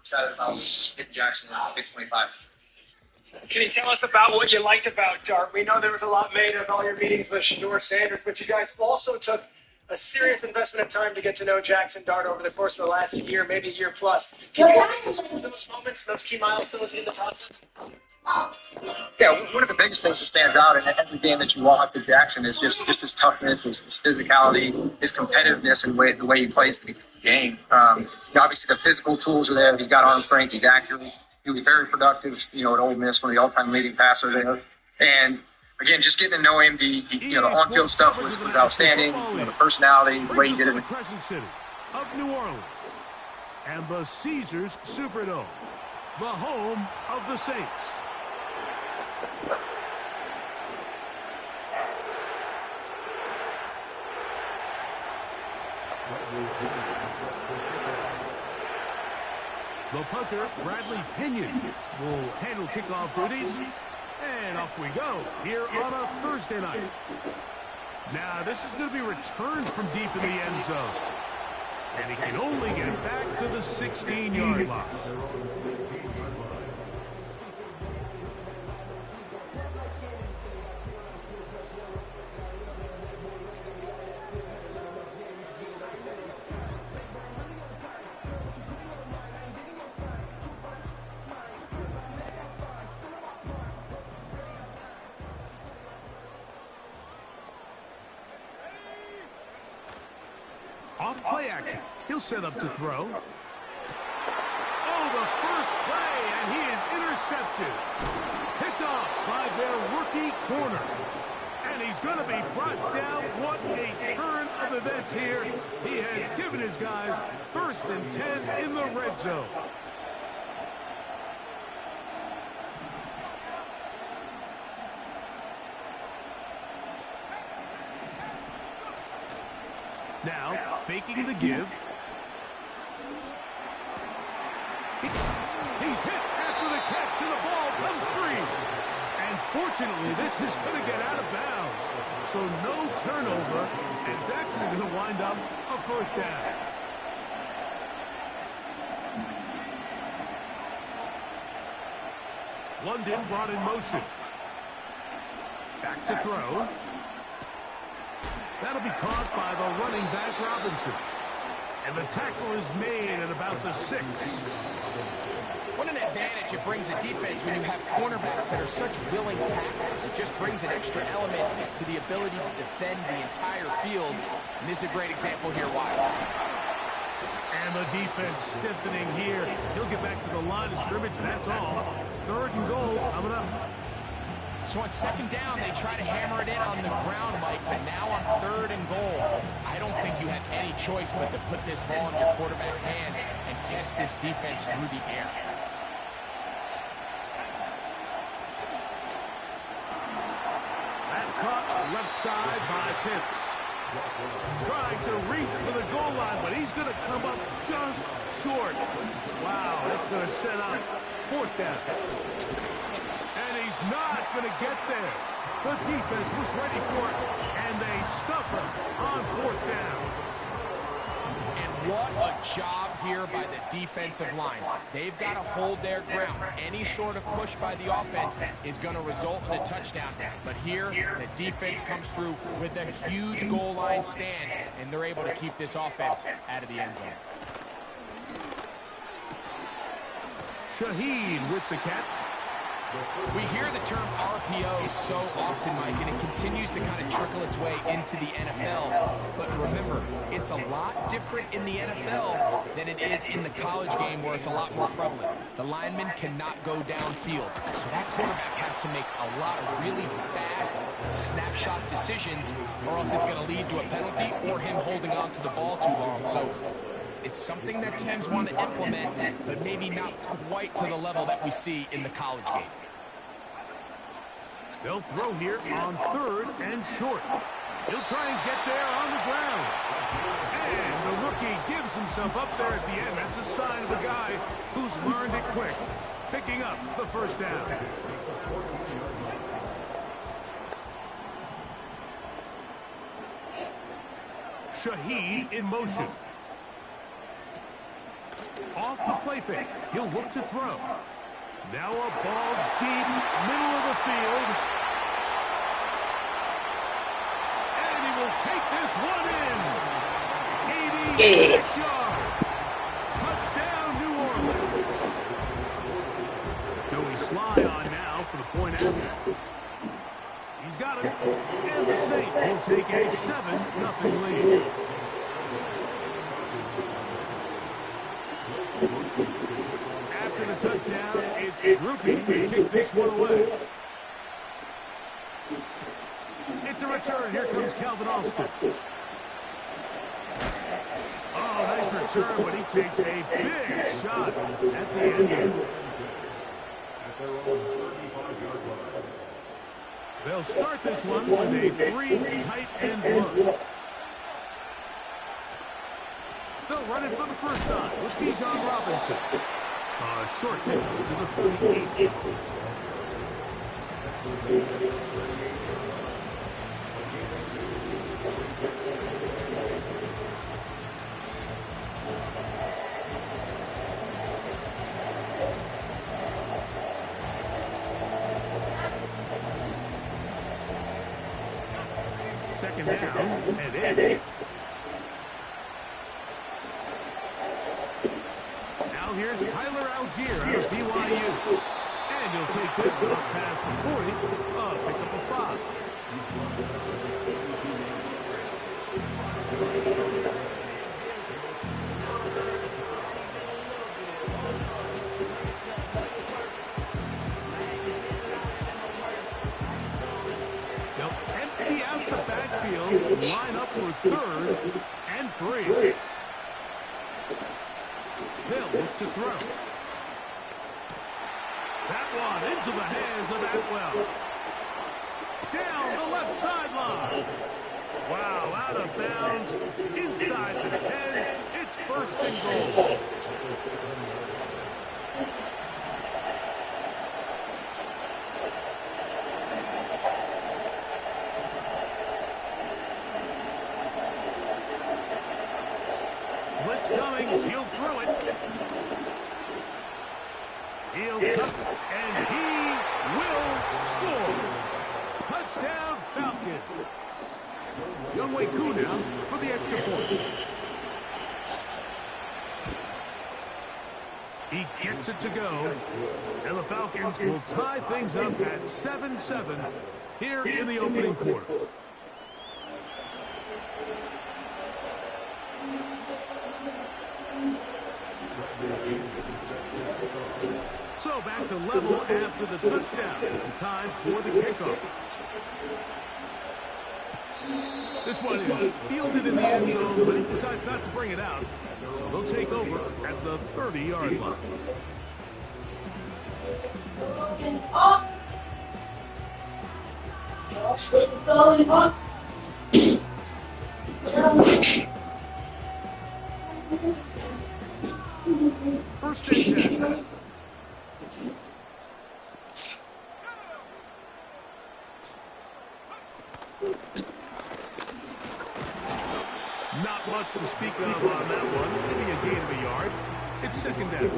excited about hitting Jackson in Big 25. Can you tell us about what you liked about Dart? We know there was a lot made of all your meetings with Shador Sanders, but you guys also took a serious investment of time to get to know Jackson Dart over the course of the last year, maybe a year plus. Can you take us through those moments, those key milestones in the process? Yeah, one of the biggest things that stands out in every game that you watch with Jackson is just his toughness, his physicality, his competitiveness, and the way he plays the game. Obviously, the physical tools are there. He's got arm strength. He's accurate. He was very productive, at Ole Miss, one of the all-time leading passers there. And again, just getting to know him, the on-field stuff was outstanding. The personality, the way he did it. The Crescent City of New Orleans and the Caesars Superdome, the home of the Saints. The punter, Bradley Pinion, will handle kickoff duties. And off we go here on a Thursday night. Now, this is going to be returned from deep in the end zone. And he can only get back to the 16-yard line. Off play action. He'll set up to throw. Oh, the first play, and he is intercepted. Picked off by their rookie corner. And he's going to be brought down. What a turn of events here. He has given his guys 1st and 10 in the red zone. Now, faking the give. He's hit after the catch, and the ball comes free. And fortunately, this is going to get out of bounds. So no turnover, and it's actually going to wind up a first down. London brought in motion. Back to throw. That'll be caught by the running back, Robinson. And the tackle is made at about the 6. What an advantage it brings a defense when you have cornerbacks that are such willing tacklers. It just brings an extra element to the ability to defend the entire field. And this is a great example here why. And the defense stiffening here. He'll get back to the line of scrimmage, that's all. 3rd and goal coming up. So on 2nd down, they try to hammer it in on the ground, Mike, but now on 3rd and goal, I don't think you have any choice but to put this ball in your quarterback's hands and test this defense through the air. That's caught left side by Pitts. Trying to reach for the goal line, but he's going to come up just short. Wow, that's going to set up 4th down. And he's not going to get there. The defense was ready for it, and they stuff him on 4th down. And what a job here by the defensive line. They've got to hold their ground. Any sort of push by the offense is going to result in a touchdown. But here, the defense comes through with a huge goal line stand, and they're able to keep this offense out of the end zone. Shaheen with the catch. We hear the term RPO so often, Mike, and it continues to kind of trickle its way into the NFL. But remember, it's a lot different in the NFL than it is in the college game where it's a lot more prevalent. The lineman cannot go downfield, so that quarterback has to make a lot of really fast snapshot decisions, or else it's going to lead to a penalty or him holding on to the ball too long. So it's something that teams want to implement, but maybe not quite to the level that we see in the college game. They'll throw here on 3rd and short. He'll try and get there on the ground. And the rookie gives himself up there at the end. That's a sign of a guy who's learned it quick, picking up the 1st down. Shaheen in motion. off the play fake. He'll look to throw. Now a ball deep, middle of the field. And he will take this one in. 86 yards. Touchdown, New Orleans. Joey Sly on now for the point after. He's got it. And the Saints will take a 7-0 lead. After the touchdown, it's Groupie to kick this one away. It's a return. Here comes Calvin Austin. Oh, nice return, but he takes a big shot at the end. They'll start this one with a 3 tight end look. They'll run it for the first time with Bijan Robinson. A short kick to the 48. Second down and 8. Now here's Tyler Algier out of BYU. And he'll take this one up past the 40. Pick up a 5. They'll empty out the backfield, line up for 3rd and 3. They'll look to throw. That one into the hands of Atwell. Down the left sideline. Wow, out of bounds. Inside the 10. It's 1st and goal. Blitz coming. He'll throw it. He'll tuck, and he will score. Touchdown, Falcons. Younghoe Koo now for the extra point. He gets it to go. And the Falcons will tie things up at 7-7 here in the opening quarter. So back to level after the touchdown. Time for the kickoff. This one is fielded in the end zone, but he decides not to bring it out. So they'll take over at the 30-yard line. Going on. First and 10. Not much to speak of on that one. Maybe a gain of a yard. It's 2nd down.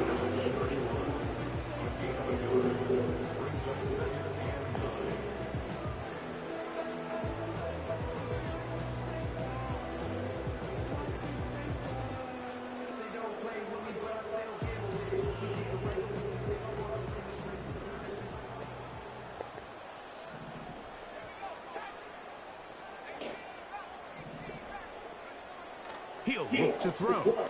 He'll look to throw. Oh,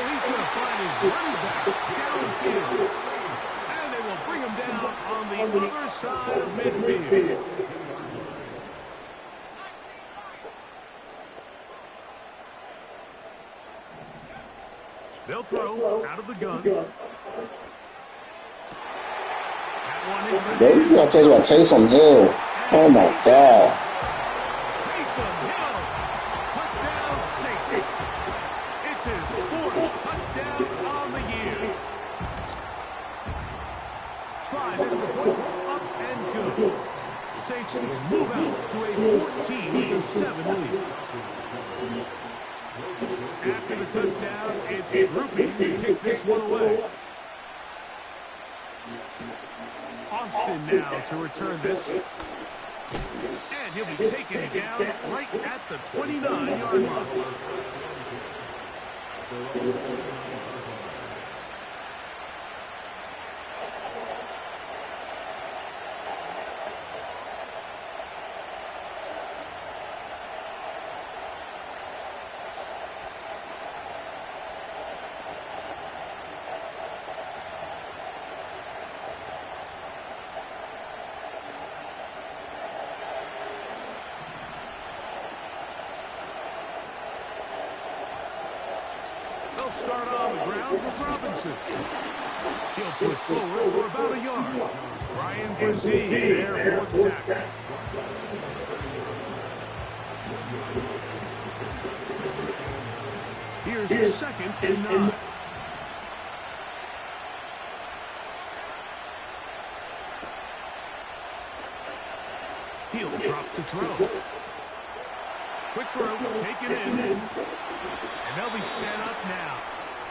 he's going to find his running back downfield. And they will bring him down on the other side of midfield. They'll throw out of the gun. Baby, you gotta tell you about Taysom Hill. Oh my God. Saints move out to a 14-7 lead. After the touchdown, it's grouping to kick this one away. Austin now to return this. And he'll be taken down right at the 29-yard line. They'll start on the ground with Robinson. He'll push forward for about a yard. Brian Brzee there for the tackle. Here's the 2nd and 9. He'll drop to throw. Quick throw, taken in. And they'll be set up now.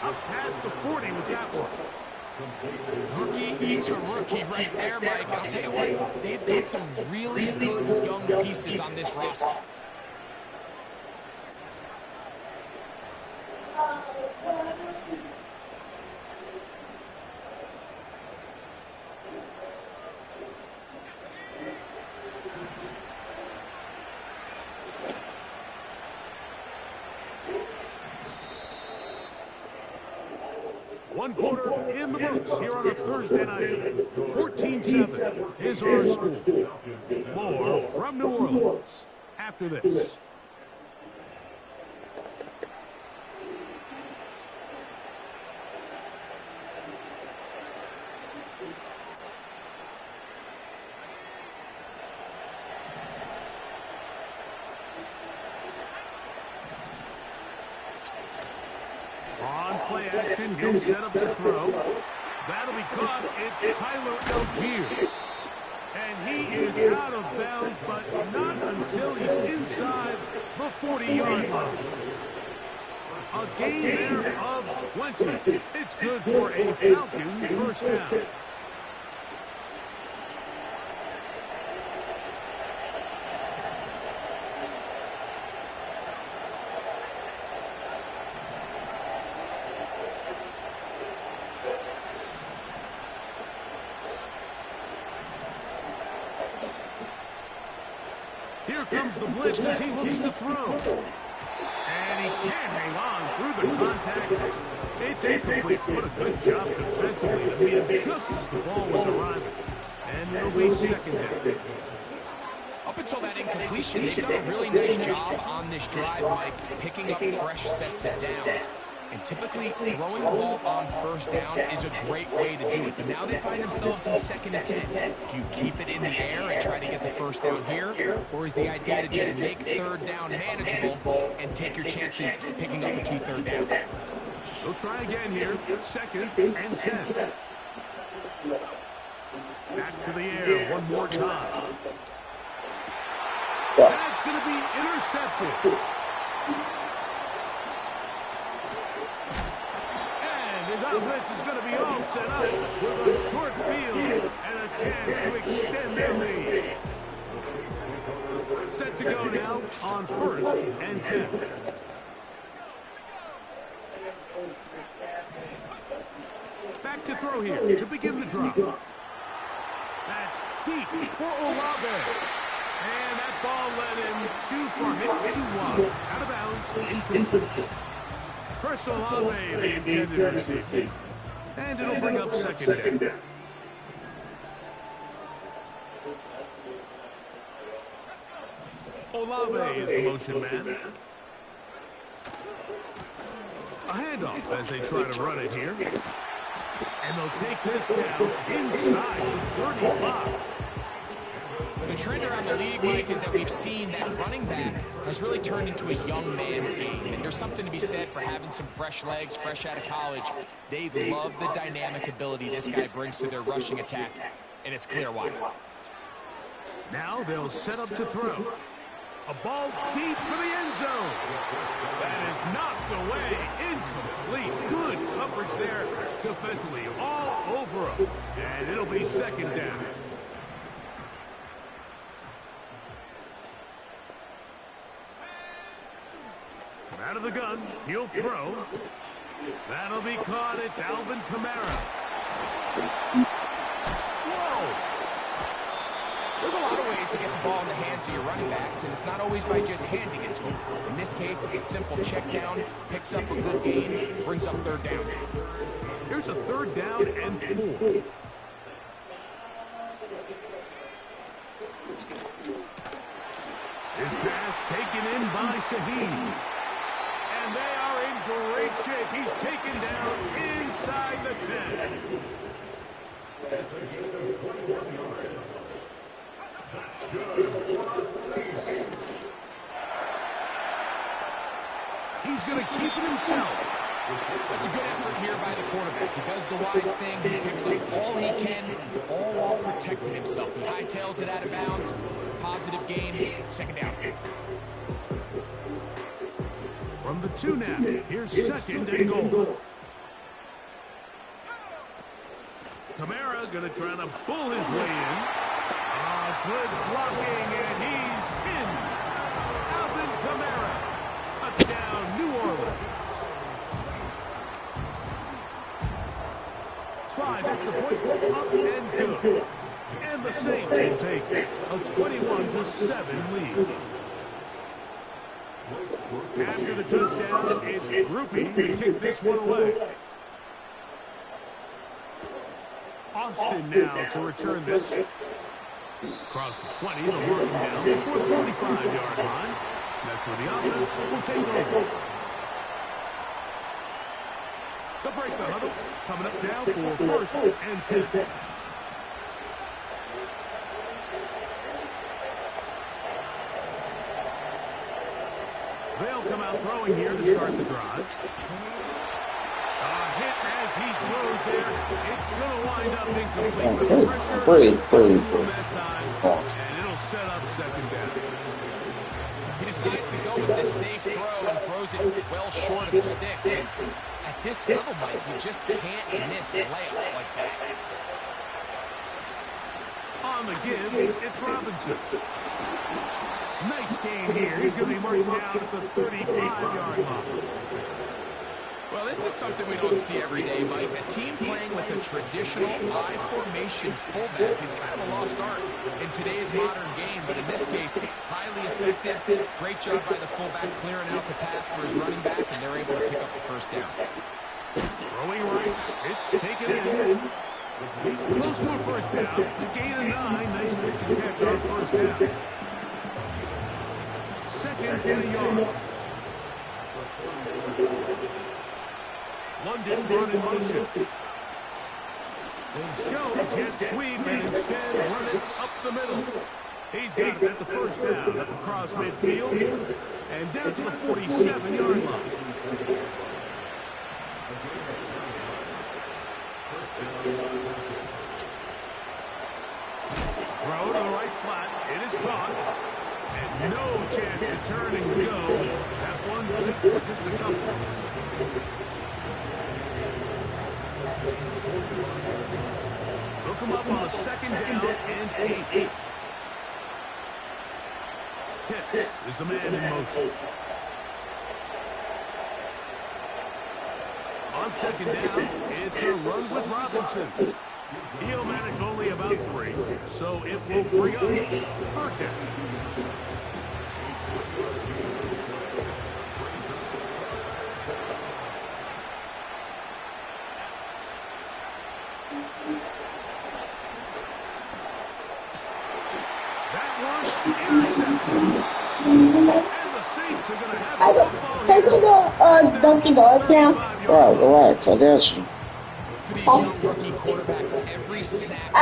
Up past the 40 with that one. Rookie to rookie right there, Mike. And I'll tell you what, they've got some really good young pieces on this roster. One quarter in the books here on a Thursday night. 14-7 is our score. More from New Orleans after this. On play action, he'll set up to throw. That'll be caught. It's Tyler Algier. And he is out of bounds, but not until he's inside the 40-yard line. A gain there of 20. It's good for a Falcon first down. Here comes the blitz as he looks to throw. And he can't hang on through the contact. It's incomplete. What a good job defensively to meet him just as the ball was arriving. And it'll be 2nd down. Up until that incompletion, they've done a really nice job on this drive, Mike, picking up fresh sets of downs. And typically, throwing the ball on first down is a great way to do it. But now they find themselves in 2nd and 10. Do you keep it in the air and try to get the first down here? Or is the idea to just make 3rd down manageable and take your chances picking up a key 3rd down? They'll try again here. 2nd and 10. Back to the air one more time. That's going to be intercepted. His offense is going to be all set up with a short field and a chance to extend their lead. Set to go now on 1st and 10. Back to throw here to begin the drop. That's deep for Olave. And that ball led him too far, maybe too wide. Out of bounds, incomplete. Chris Olave, the intended receiver. And it'll bring up 2nd down. Olave is the motion man. A handoff as they try to run it here. And they'll take this down inside the 35. The trend around the league, Mike, is that we've seen that running back has really turned into a young man's game. And there's something to be said for having some fresh legs, fresh out of college. They love the dynamic ability this guy brings to their rushing attack, and it's clear why. Now they'll set up to throw. A ball deep for the end zone. That is knocked away. Incomplete. Good coverage there defensively. All over him. And it'll be second down. From out of the gun, he'll throw. That'll be caught. It's Alvin Kamara. Whoa! There's a lot of ways to get the ball in the hands of your running backs, and it's not always by just handing it to them. In this case, it's a simple check down, picks up a good gain, brings up third down. Here's a third down and 4. His pass taken in by Shaheen. And they are in great shape. He's taken down inside the 10. He's going to keep it himself. That's a good effort here by the quarterback. He does the wise thing. He picks up all he can, all while protecting himself. He hightails it out of bounds. Positive gain. Second down. From the 2 now, here's second and goal. Kamara going to try to bull his way in. Good blocking, and he's in. Alvin Kamara. Touchdown, New Orleans. Slides at the point, up and good. And the Saints will take a 21-7 lead. After the touchdown, it's Groupie to kick this one away. Austin now to return this. Across the 20, they'll work him down before the 25-yard line. That's where the offense will take over. They'll break the huddle. Coming up now for first and 10. They'll come out throwing here to start the drive. A hit as he throws there. It's going to wind up incomplete with pressure. That time, and it'll set up second down. He decides to go with this safe throw and throws it well short of the sticks. And at this level, Mike, you just can't miss layups like that. On the give, it's Robinson. Nice game here. He's going to be marked down at the 35-yard line. Well, this is something we don't see every day, Mike. A team playing with a traditional I-formation fullback. It's kind of a lost art in today's modern game, but in this case, highly effective. Great job by the fullback clearing out the path for his running back, and they're able to pick up the first down. Throwing right, it's taken in. He's close to a first down. To gain a 9, nice pitch and catch on first down. Second and a yard. London brought in motion. They show can't sweep and instead run it up the middle. He's got it. That's a first down up across midfield and down to the 47-yard line. Throw to the right flat. It is caught. And no chance to turn and go. That one good for just a couple. Look him up on a second down and 8. Pitts is the man in motion. On second down, it's a run with Robinson. He'll manage only about 3, so it will bring up third down. Can we go Dunkin' Donuts now? Oh, relax, I guess. For these young rookie quarterbacks, every snap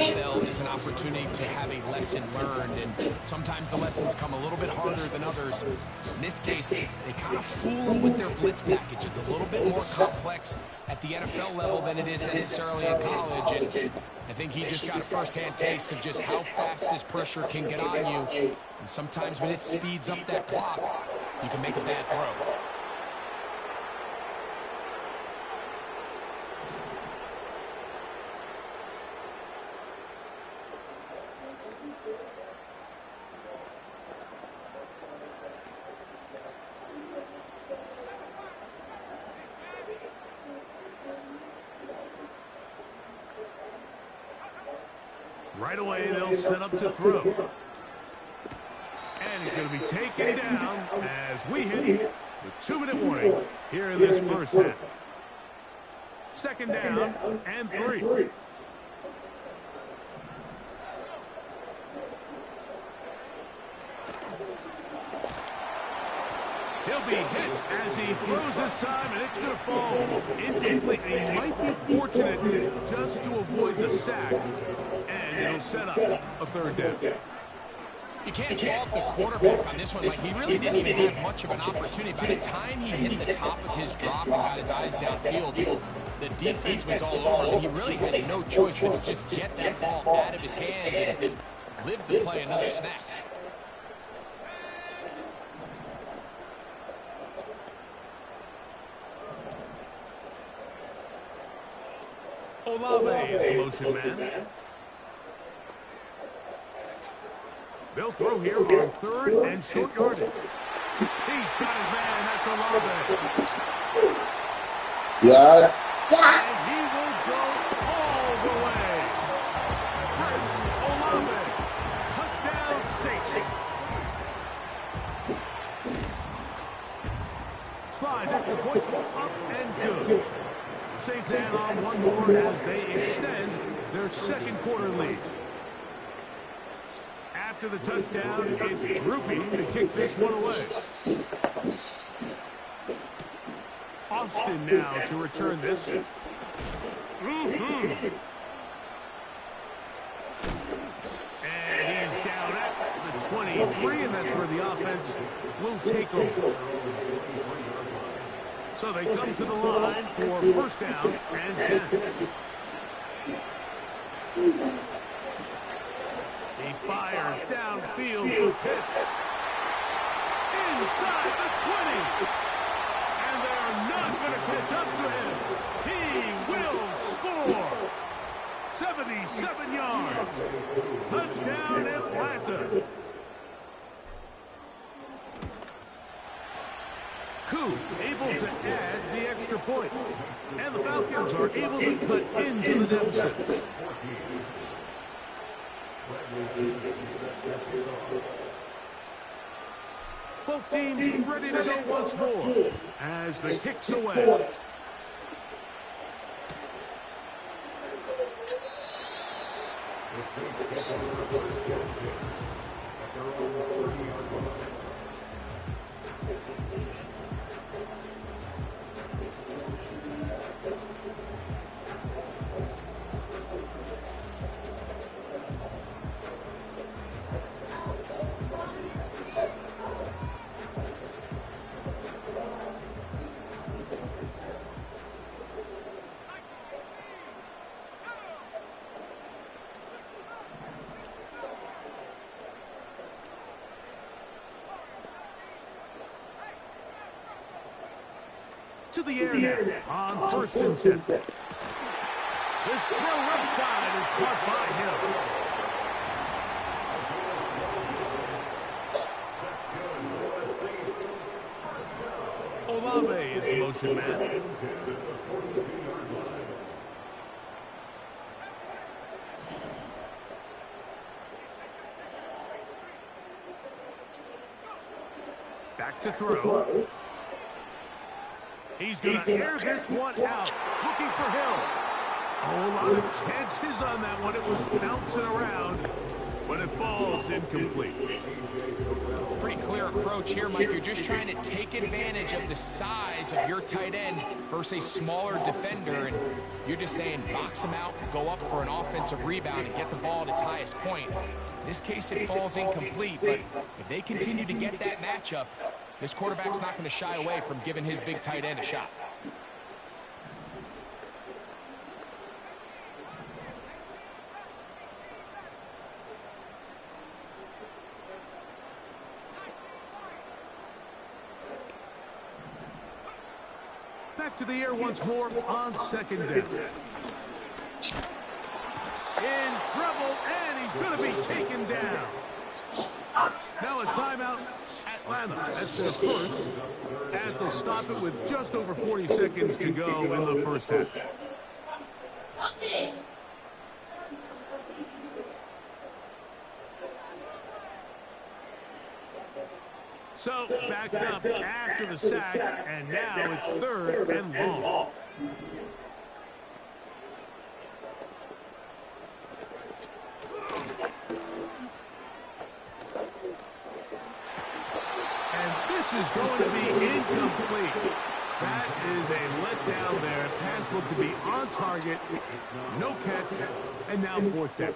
in the NFL is an opportunity to have a lesson learned, and sometimes the lessons come a little bit harder than others. In this case, they kind of fool them with their blitz package. It's a little bit more complex at the NFL level than it is necessarily in college, and I think he just got a first-hand taste of just how fast this pressure can get on you. And sometimes when it speeds up that clock, you can make a bad throw. Right away, they'll set up to throw. And he's going to be taken down as we hit the 2-minute warning here in this first half. Second down and 3. He'll be hit as he throws this time, and it's going to fall incomplete. And he might be fortunate just to avoid the sack, and it'll set up a third down. You can't fault the quarterback on this one. Like, he really didn't even have much of an opportunity. By the time he hit the top of his drop and got his eyes downfield, the defense was all over him. He really had no choice but to just get that ball out of his hand and live to play another snap. Olave is the motion man. They'll throw here on 3rd and short yardage. He's got his man. That's Olave. Yeah. And he will go all the way. Chris Olave. Touchdown Saints. Slides extra point up and good. Saints add on one more as they extend their second quarter lead. After the touchdown, it's Groupie to kick this one away. Austin now to return this. And he's down at the 23, and that's where the offense will take over. So they come to the line for first down and 10. He fires downfield for Pitts. Inside the 20. And they're not going to catch up to him. He will score. 77 yards. Touchdown Atlanta. Koo able to add the extra point. And the Falcons are able to cut into the deficit. Both teams ready to go once more as the kick's away. To the air now on 1st and 10. This throw right side is caught by Hill. Olave is the motion man. Back to throw. He's going to air this one out, looking for Hill. Oh, a lot of chances on that one. It was bouncing around, but it falls incomplete. Pretty clear approach here, Mike. You're just trying to take advantage of the size of your tight end versus a smaller defender, and you're just saying box him out, go up for an offensive rebound, and get the ball at its highest point. In this case, it falls incomplete, but if they continue to get that matchup, this quarterback's not going to shy away from giving his big tight end a shot. back to the air once more on second down. In trouble, and he's going to be taken down. Now a timeout, Atlanta. That's their first, as they stop it with just over 40 seconds to go in the first half. So, backed up after the sack, and now it's third and long. And this is going to be incomplete. That is a letdown there. Pass looked to be on target. No catch, and now fourth down.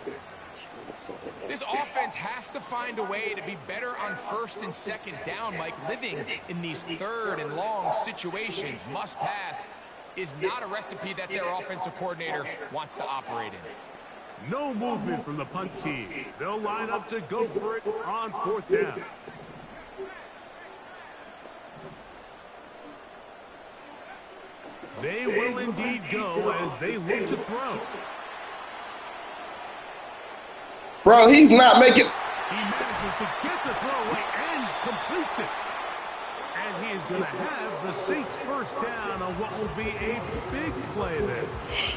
This offense has to find a way to be better on first and second down, Mike. Living in these third and long situations, must pass, is not a recipe that their offensive coordinator wants to operate in. No movement from the punt team. They'll line up to go for it on fourth down. They will indeed go as they look to throw. Bro, he's not making... He manages to get the throw away and completes it. And he is going to have the Saints first down on what will be a big play there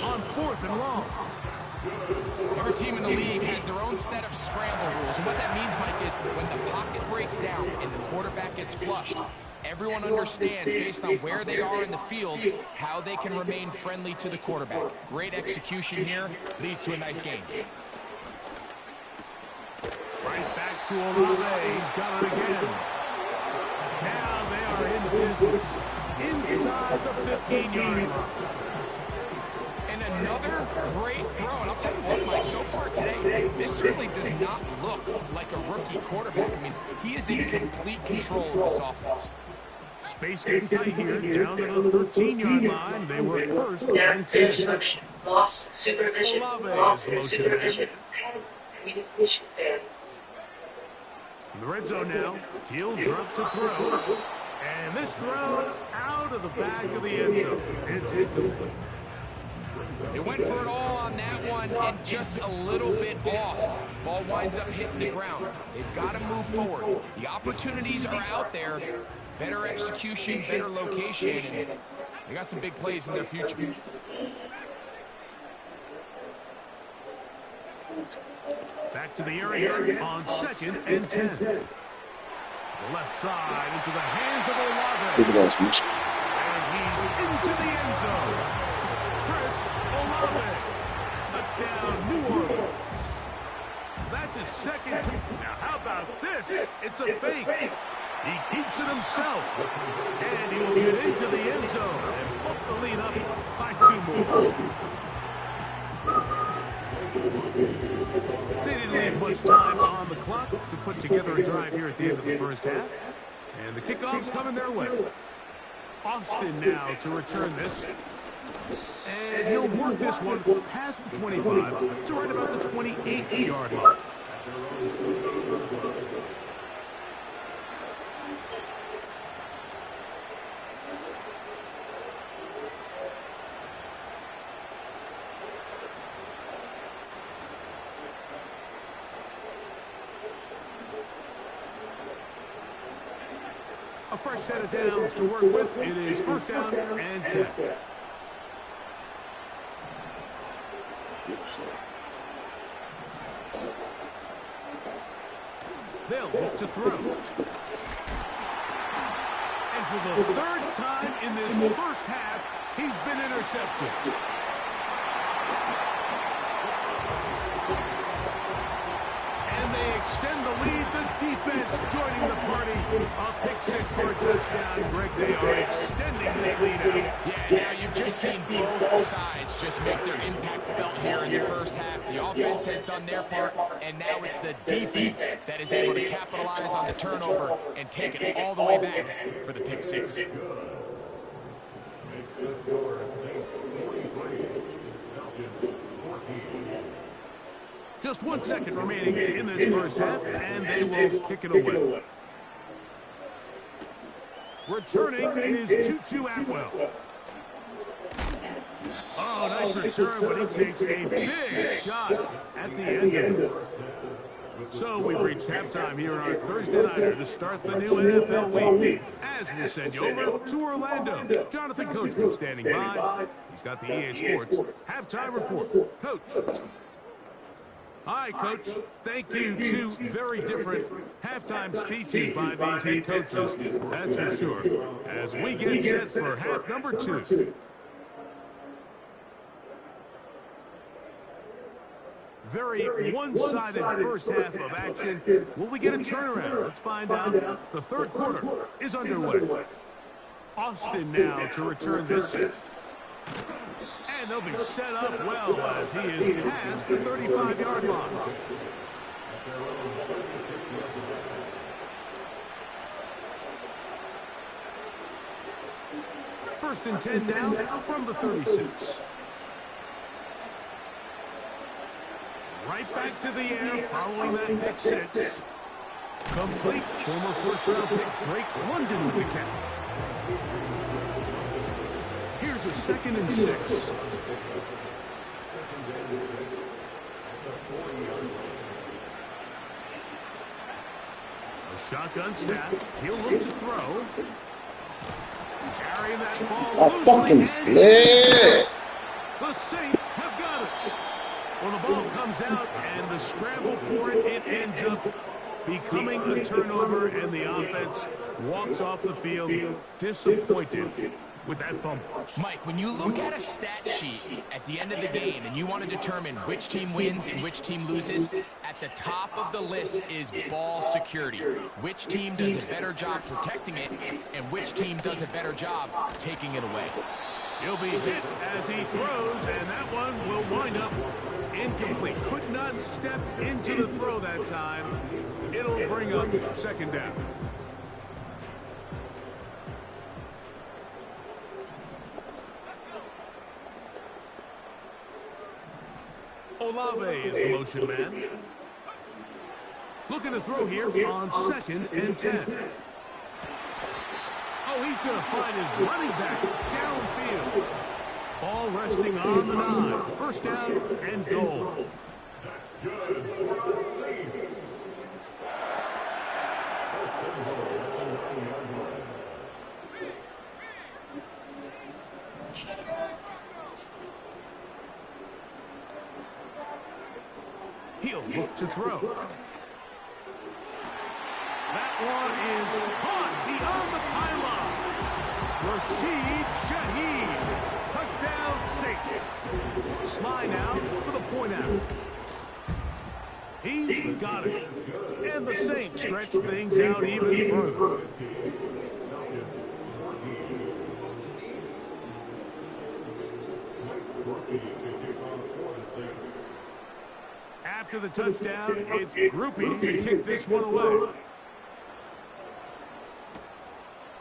on fourth and long. Every team in the league has their own set of scramble rules. And what that means, Mike, is when the pocket breaks down and the quarterback gets flushed, everyone understands, based on where they are in the field, how they can remain friendly to the quarterback. Great execution here leads to a nice game. Right back to Olave. He's got it again. Now they are in business inside the 15-yard line. And another great throw. And I'll tell you what, Mike, so far today, this certainly does not look like a rookie quarterback. I mean, he is in complete control of this offense. Space getting tight here, down to the 13-yard line. They were at first and 10. Loss supervision. Loss supervision. Communication failure. In the red zone now, he'll drop to throw. And this throw out of the back of the end zone. It's incomplete. They went for it all on that one and just a little bit off. Ball winds up hitting the ground. They've got to move forward. The opportunities are out there. Better execution, better location. And they got some big plays in their future. Back to the air again on second and 10. The left side into the hands of Olave. Look at those moves. And he's into the end zone. Chris Olave. Touchdown, New Orleans. That's his second. Now, how about this? It's a fake. He keeps it himself. And he will get into the end zone and bump the lead up by 2 more. They didn't leave much time on the clock to put together a drive here at the end of the first half. And the kickoff's coming their way. Austin now to return this. And he'll work this one past the 25 to right about the 28-yard line. A fresh set of downs to work with. It is first down and 10. They'll look to throw. And for the third time in this first half, he's been intercepted. And they extend the lead. The defense joining the party. A pick six for a touchdown. Greg, they are extending this lead out. Yeah, now you've just seen both sides just make their impact felt here in the first half. The offense has done their part, and now it's the defense that is able to capitalize on the turnover and take it all the way back for the pick six. Just 1 second remaining in this first half, and they will kick it away. Returning is Tutu Atwell. nice return, but he takes a big shot at the end of it. So we've reached halftime here on our Thursday nighter to start the new NFL week. As we'll send you over to Orlando. Jonathan Coachman standing by. He's got the EA Sports halftime report. Coach. Hi, Coach. Thank you. Two very different halftime speeches by these head coaches. That's for sure. As we get set for half number 2. Very one-sided first half of action. Will we get a turnaround? Let's find out. The third quarter is underway. Austin now to return this. And they'll be set up well as he is past the 35-yard line. First and 10 now from the 36. Right back to the air following that pick 6. Complete. Former first-round pick Drake London with the catch. Here's a 2nd and 6. A shotgun snap. He'll look to throw. Carrying that ball loosely. Fucking slid. The Saints have got it. Well, the ball comes out, and the scramble for it, it ends up becoming a turnover, and the offense walks off the field disappointed with that fumble. Mike, when you look at a stat sheet at the end of the game and you want to determine which team wins and which team loses, at the top of the list is ball security. Which team does a better job protecting it, and which team does a better job taking it away. He'll be hit as he throws, and that one will wind up incomplete. Could not step into the throw that time. It'll bring up 2nd down. Olave is the motion man. Looking to throw here on 2nd and 10. Oh, he's going to find his running back downfield. Ball resting on the 9. First down and goal. That's good. He'll look to throw. That one is caught beyond the pylon. Rashid Shaheed. Touchdown Saints. Slide out for the point after. He's got it. And the Saints stretch things out even further. After the touchdown, it's Groupie to kick this one away.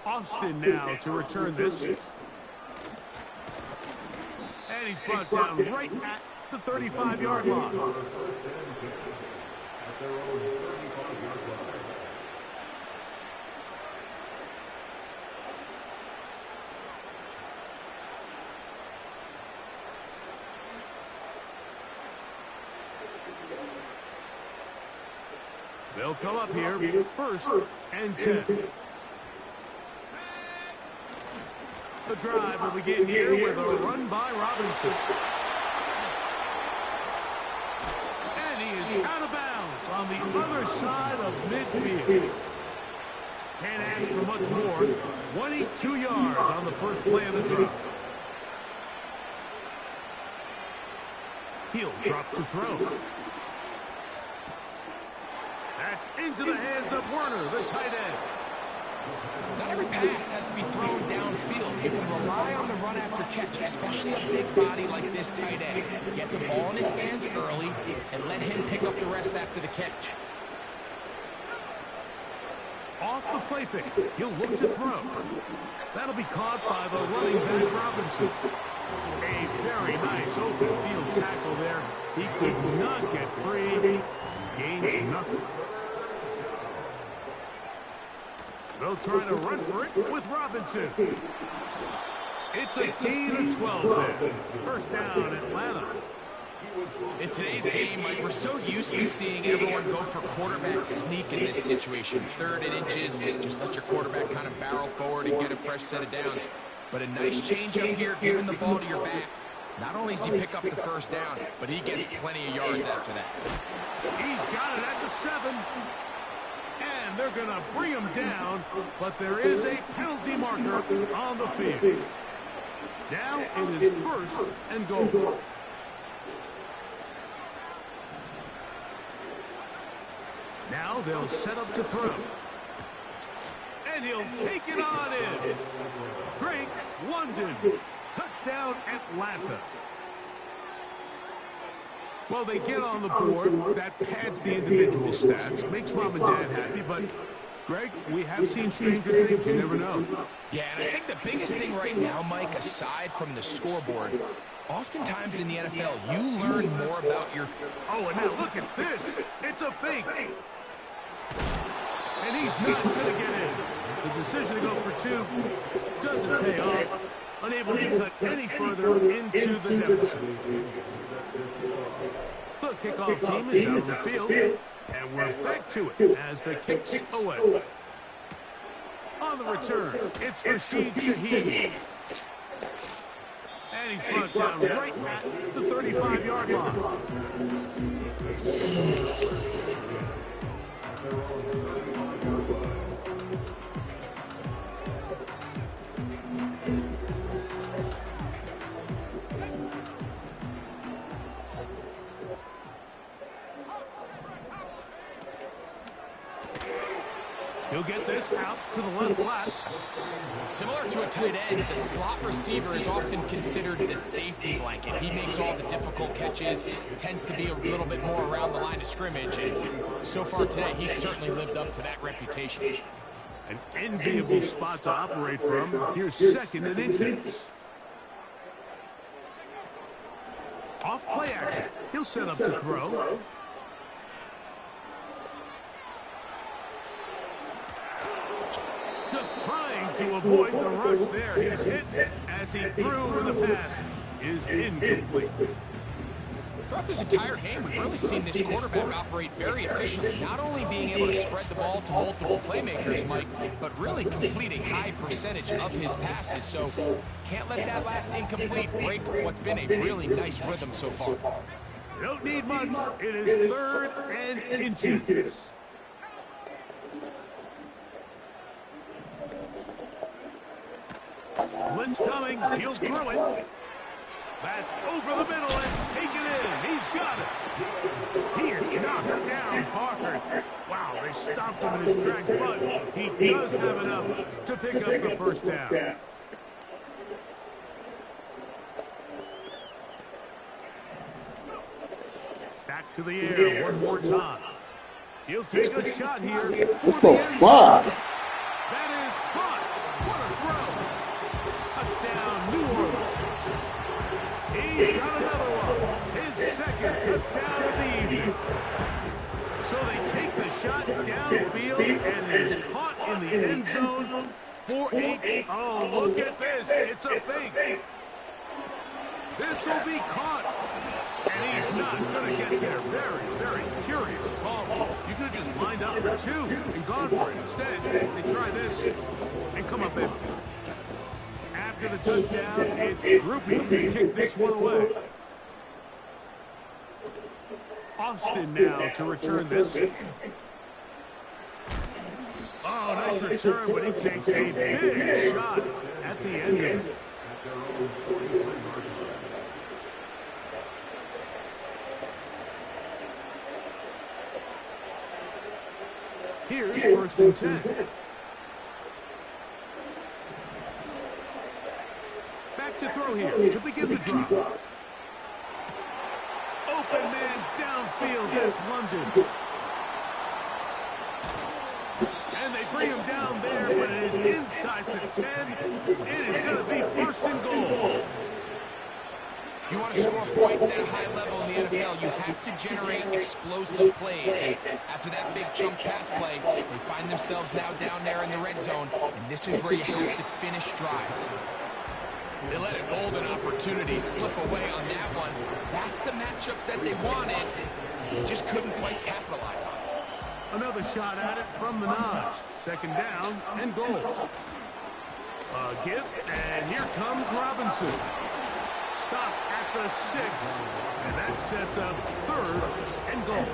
Austin now to return this. And he's brought down right at the 35-yard line. They'll come up here, 1st and 10. The drive will begin here with a run by Robinson. And he is out of bounds on the other side of midfield. Can't ask for much more. 22 yards on the first play of the drive. He'll drop to throw. That's into the hands of Werner, the tight end. Not every pass has to be thrown downfield. You can rely on the run after catch, especially a big body like this tight end. Get the ball in his hands early and let him pick up the rest after the catch. Off the play fake, he'll look to throw. That'll be caught by the running back Robinson. A very nice open field tackle there. He could not get free and gains nothing. They'll try to run for it with Robinson. It's a gain of 12 there. First down, Atlanta. In today's game, Mike, we're so used to seeing everyone go for quarterback sneak in this situation. 3rd and inches, just let your quarterback kind of barrel forward and get a fresh set of downs. But a nice change up here, giving the ball to your back. Not only does he pick up the first down, but he gets plenty of yards after that. He's got it at the 7. And they're going to bring him down, but there is a penalty marker on the field. Now it is 1st and goal. Now they'll set up to throw. And he'll take it on in. Drake London. Touchdown, Atlanta. Well, they get on the board. That pads the individual stats. Makes mom and dad happy, but Greg, we have seen stranger things. You never know. Yeah, and I think the biggest thing right now, Mike, aside from the scoreboard, oftentimes in the NFL, you learn more about your... Oh, and now look at this. It's a fake. And he's not going to get in. The decision to go for 2 doesn't pay off. Unable to cut any further into the deficit. The kickoff team is out of the field. And we're back to it as the kick's away. On the return, it's Rashid Shaheed. And he's brought down right at the 35-yard line. He'll get this out to the left flat. Similar to a tight end, the slot receiver is often considered the safety blanket. He makes all the difficult catches, tends to be a little bit more around the line of scrimmage, and so far today, he's certainly lived up to that reputation. An enviable spot to operate from. Here's 2nd and inches. Off play action. He'll set up to throw. Just trying to avoid the rush there. He's hit as he threw, and the pass is incomplete. Throughout this entire game, we've really seen this quarterback operate very efficiently, not only being able to spread the ball to multiple playmakers, Mike, but really complete a high percentage of his passes. So can't let that last incomplete break what's been a really nice rhythm so far. Don't need much. It is 3rd and inches. Lynn's coming. He'll throw it. That's over the middle and taken in. He's got it. He is knocked down hard. Wow, they stopped him in his tracks, but he does have enough to pick up the first down. Back to the air one more time. He'll take a shot here. What the fuck? That is caught. What a throw. Touchdown, New Orleans. He's got another one. His 2nd touchdown of the evening. So they take the shot downfield, and it is caught in the end zone for a... Oh, look at this. It's a fake. This will be caught. And he's not going to get there. Very, very curious call. You could have just lined up for 2 and gone for it. Instead, they try this and come up empty. After the touchdown, it's Groupie to kick this one away. Austin now to return this. Oh, nice return, but he takes a big shot at the end of it. Here's 1st and 10. Back to throw here to begin the drop. Open man downfield. That's London. And they bring him down there, but it is inside the 10. It is going to be 1st and goal. If you want to score points at a high level in the NFL, you have to generate explosive plays. And after that big jump pass play, they find themselves now down there in the red zone, and this is where you have to finish drives. They let a golden opportunity slip away on that one. That's the matchup that they wanted. They just couldn't quite capitalize on it. Another shot at it from the 9. Second down and goal. A gift, and here comes Robinson. Stop at the 6, and that sets up 3rd and goal.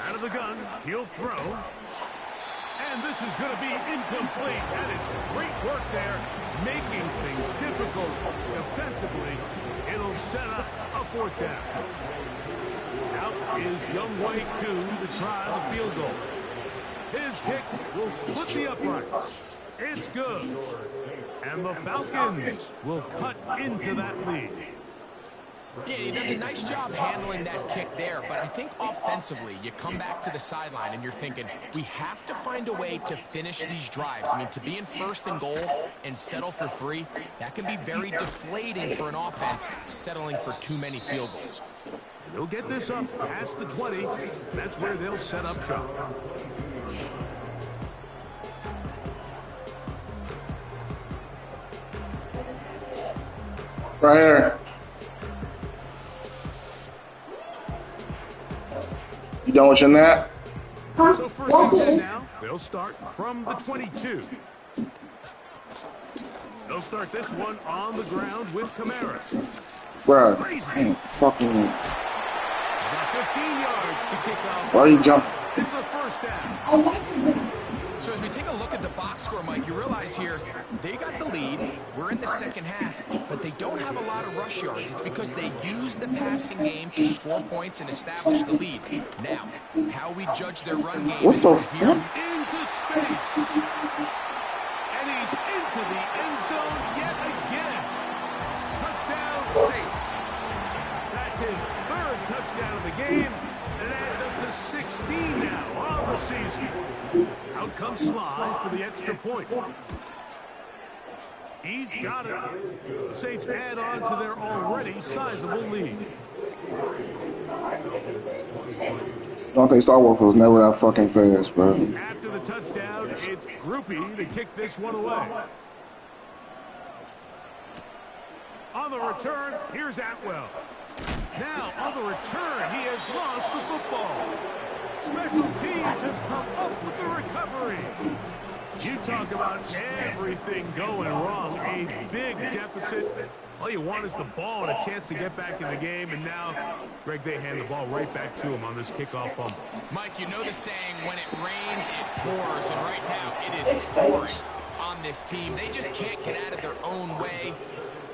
Out of the gun, he'll throw. And this is going to be incomplete. That is great work there, making things difficult defensively. It'll set up a 4th down. Out is Younghoe Koo to try the field goal. His kick will split the uprights. It's good. And the Falcons will cut into that lead. Yeah, he does a nice job handling that kick there, but I think offensively, you come back to the sideline and you're thinking, we have to find a way to finish these drives. I mean, to be in 1st and goal and settle for 3, that can be very deflating for an offense, settling for too many field goals. And they'll get this up past the 20, and that's where they'll set up shop. Right here. You done with your nap? So first and 10 now, they'll start from the 22. They'll start this one on the ground with Kamara. Bruh, fucking. About 15 yards to kick off. Why are you jumping? It's a 1st down. I like the So as we take a look at the box score, Mike, you realize here, they got the lead. We're in the second half, but they don't have a lot of rush yards. It's because they use the passing game to score points and establish the lead. Now, how we judge their run game What is the from here. fuck? Into space. And he's into the end zone yet again. Touchdown safe. That's his 3rd touchdown of the game. And adds up to 16 now on the season. Out comes Sly for the extra point. He's got it. The Saints add on to their already sizable lead. Dante Starworth was never that fucking fast, bro. After the touchdown, it's Groupie to kick this one away. On the return, here's Atwell. Now, on the return, he has lost the football. Special teams has come up with the recovery. You talk about everything going wrong. A big deficit. All you want is the ball and a chance to get back in the game. And now, Greg, they hand the ball right back to him on this kickoff fumble. Mike, you know the saying, when it rains, it pours. And right now, it is pouring on this team. They just can't get out of their own way.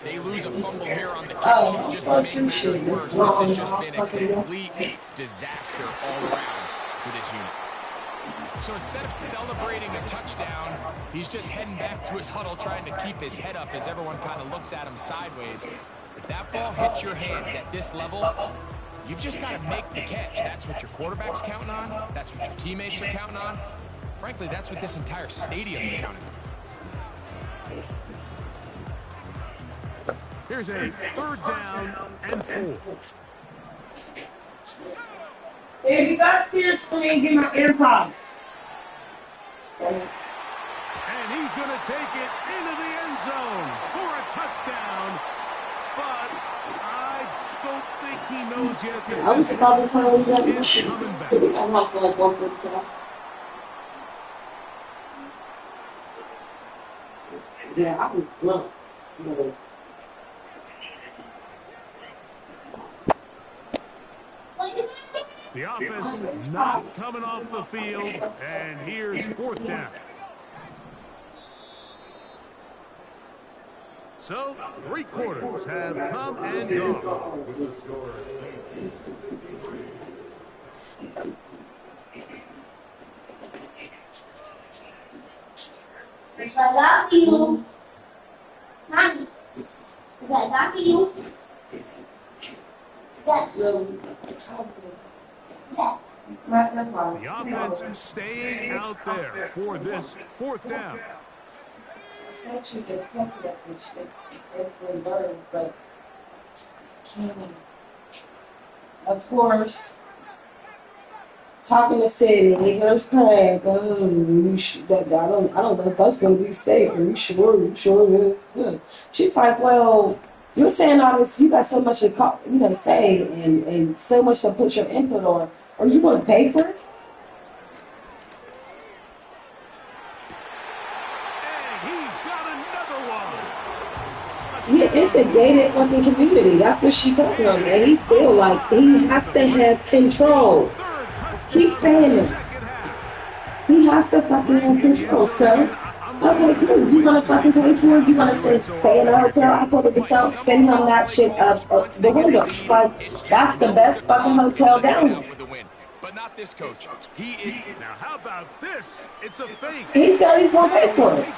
They lose a fumble here on the kickoff just to make matters worse. This has just been a complete disaster all around for this unit. So instead of celebrating a touchdown, he's just heading back to his huddle trying to keep his head up as everyone kind of looks at him sideways. If that ball hits your hands at this level, you've just got to make the catch. That's what your quarterback's counting on. That's what your teammates are counting on. Frankly, that's what this entire stadium's counting on. Here's a 3rd down and 4. If you got to see your screen, get my AirPods. And he's going to take it into the end zone for a touchdown. But I don't think he knows yet that I was about to tell you that. this is coming back. I'm not for like 1:45. Yeah, I was drunk. The offense not coming off the field, and here's 4th down. So, 3 quarters have come and gone. Is that lucky you? Honey, is that lucky you? Yes. Yes. The offense staying out there for this 4th down. sent you the text message. It's been burned, but of course, talking to City, niggas crying, I don't know if that's gonna be safe. Are you sure? Yeah. She's like, well, you're saying all this. You got so much to say and so much to put your input on. Are you gonna pay for it? Yeah, it's a gated fucking community. That's what she told him. And he's still like, he has to have control. Keep saying this. He has to fucking have control, so. Okay, cool. You gonna fucking pay for it? You gonna stay in a hotel? I told her to send him that shit up the window. Like, that's the best fucking hotel down here. But not this coach. Now how about this? It's a fake. He said he's gonna pay for it.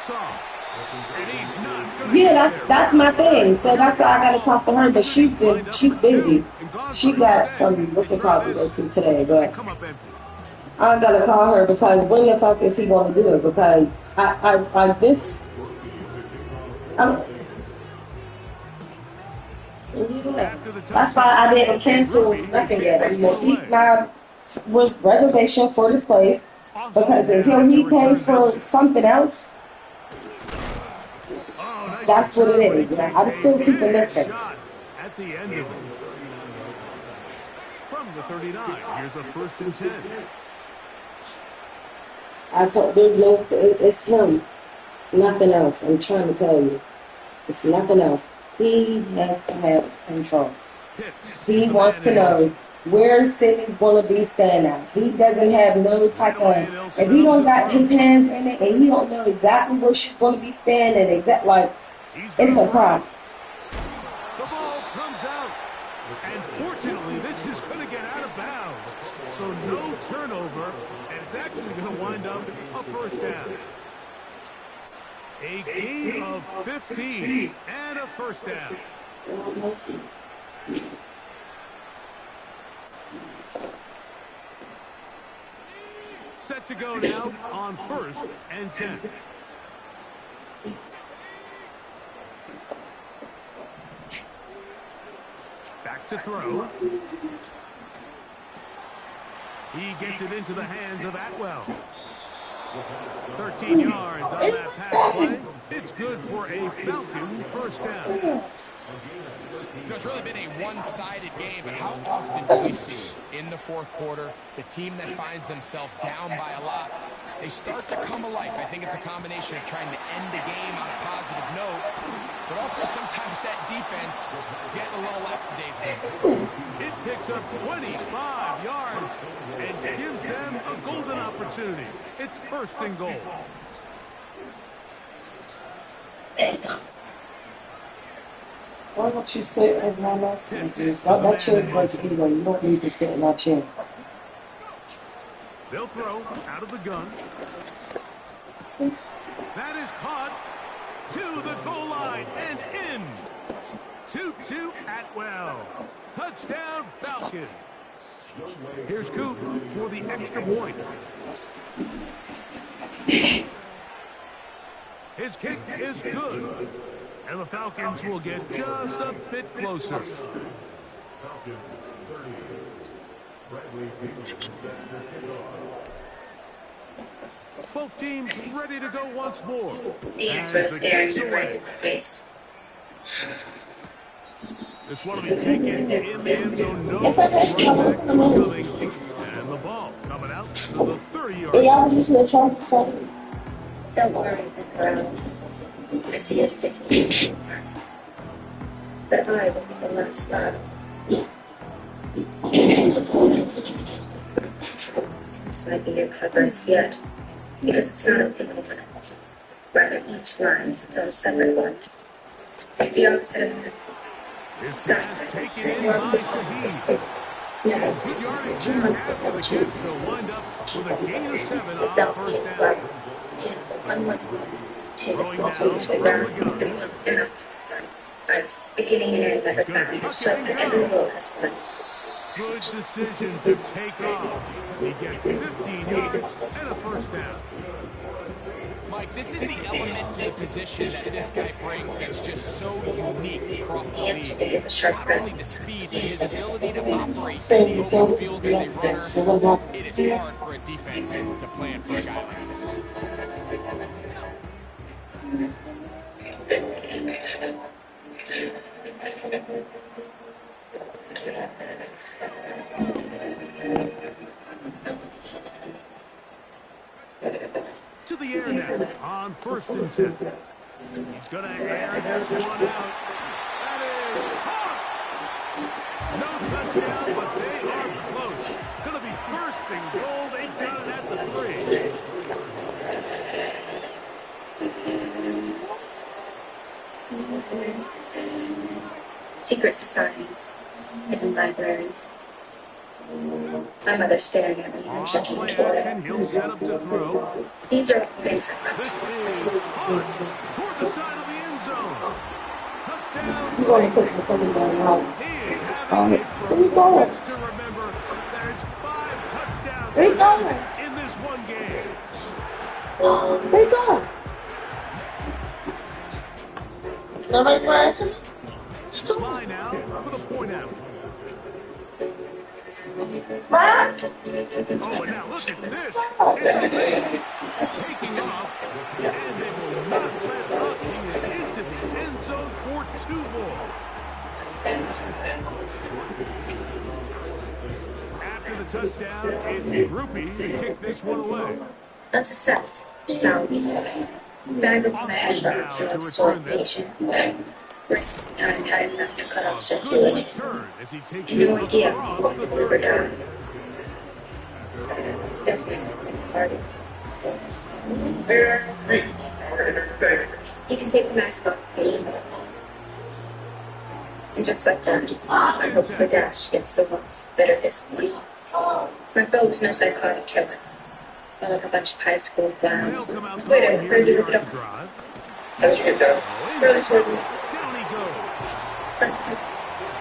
Yeah, that's my thing. So that's why I gotta talk to her. But she's busy. She got some what's it called to go to today. But I gotta call her because when the fuck is he gonna do it? Because that's why I didn't cancel nothing yet. I'm gonna keep my reservation for this place because until he pays for something else. That's what it is. I'm still keeping this thing. At the end of it. From the 39, here's a 1st and 10. I told it's him. It's nothing else. I'm trying to tell you. It's nothing else. He has to have control. He wants to know where City's going to be standing at. He doesn't have no type of, if he don't got his hands in it and he don't know exactly where she's going to be standing, it's a problem. The ball comes out. And fortunately, this is going to get out of bounds. So no turnover, and it's actually going to wind up a 1st down. A gain of 15 and a 1st down. Set to go now on 1st and 10. Back to throw. He gets it into the hands of Atwell. 13 yards on that pass play. It's good for a Falcon 1st down. It's really been a one-sided game, but how often do we see in the 4th quarter the team that finds themselves down by a lot, they start to come alive. I think it's a combination of trying to end the game on a positive note, but also sometimes that defense getting a little lackadaisical. It picks up 25 yards and gives them a golden opportunity. It's 1st and goal. Why don't you sit in my lesson? That chair's like anyway. You don't need to sit in that chair. They'll throw out of the gun. Oops. That is caught to the goal line and in. 2-2 Atwell. Touchdown Falcons. Here's Coop for the extra point. His kick is good. And the Falcons will get just a bit closer. Both teams ready to go once more. The answer is staring me right in my face. This one will be taken in the end zone. No running back coming. And the ball coming out to the 30-yard line. Don't worry, girl. I see a sick. But I will be the last love. This might be your cleverest yet, because it's not a single one. Rather, each line is its own separate one. Like the opposite of it. Sorry, you are good for your no, Good yardage 2 there months after the before catch. They'll wind up with a gain of 7 on it's 1st down. It's 1 month. Take a small tweak to the ground and will cannot. It's beginning and end of the time, so every role has one. Good decision to take off. He gets 15 yards and a 1st down. Mike, this is the element to the position that this guy brings that's just so unique across the league. Not only the speed, but his ability to operate in the open field as a runner. It is hard for a defense to plan for a guy like this. To the air now on 1st and 10. He's going to air this one out. That is caught. No touchdown, but they are close. Going to be 1st and goal. They got it at the 3. Secret societies, hidden libraries. My mother's staring at me and judging me toward it. He'll set up to throw. These are things that come This to is us. hard toward the side of the end zone. Touchdown. I'm going to put the phone down now. He is having a Where you going? performance to remember. There's 5 touchdowns Where you going? in this one game. Where you going? Nobody's going to answer me? Sly now for the point after. Mom? Oh, and now look at this. It's taking off, and they will not let up. He is into the end zone for 2 more. After the touchdown, it's Groupie to kick this one away. That's a set. Now, bag of mash to absorb patient. Wrists not tight enough to cut off Good circulation. return as he takes No it idea across what the the liver 30. down. It's definitely a party. You can take the mask off, Katie. And just like that, I hope the dash gets the ones that are disappointed. My foe was no psychotic killer, but like a bunch of high school They'll clowns. come out Wait, throwing I'm here going to to do start this. the drive. How did you get down? Really sort of. Down he goes.